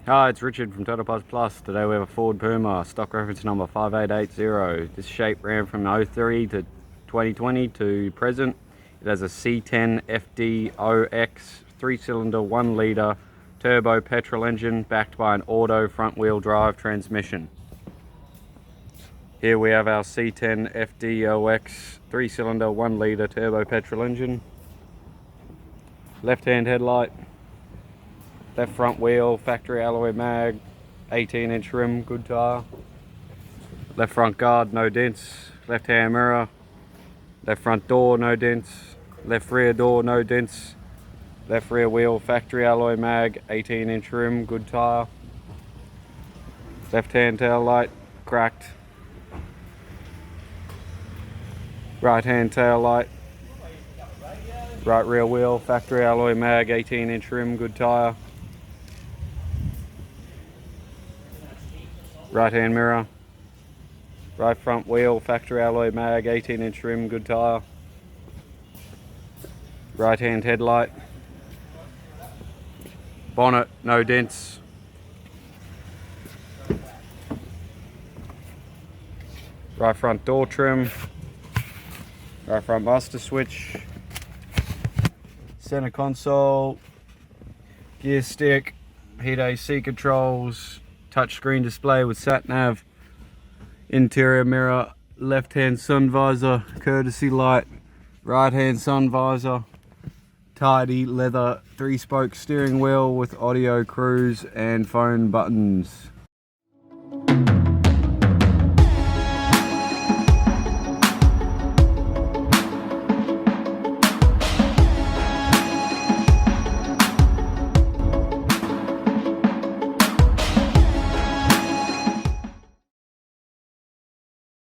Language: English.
Hi, it's Richard from Total Parts Plus. Today we have a Ford Puma, stock reference number 5880. This shape ran from 03 to 2020 to present. It has a C10 FDOX 3-cylinder 1 litre turbo petrol engine backed by an auto front wheel drive transmission. Here we have our C10 FDOX 3-cylinder 1 litre turbo petrol engine. Left hand headlight. Left front wheel, factory alloy mag, 18-inch rim, good tyre. Left front guard, no dents. Left hand mirror. Left front door, no dents. Left rear door, no dents. Left rear wheel, factory alloy mag, 18-inch rim, good tyre. Left hand tail light, cracked. Right hand tail light. Right rear wheel, factory alloy mag, 18-inch rim, good tyre. Right hand mirror, right front wheel, factory alloy mag, 18-inch rim, good tyre. Right hand headlight. Bonnet, no dents. Right front door trim. Right front master switch. Center console. Gear stick. Heat AC controls. Touchscreen display with sat nav, interior mirror, left hand sun visor, courtesy light, right hand sun visor, tidy leather 3-spoke steering wheel with audio cruise and phone buttons.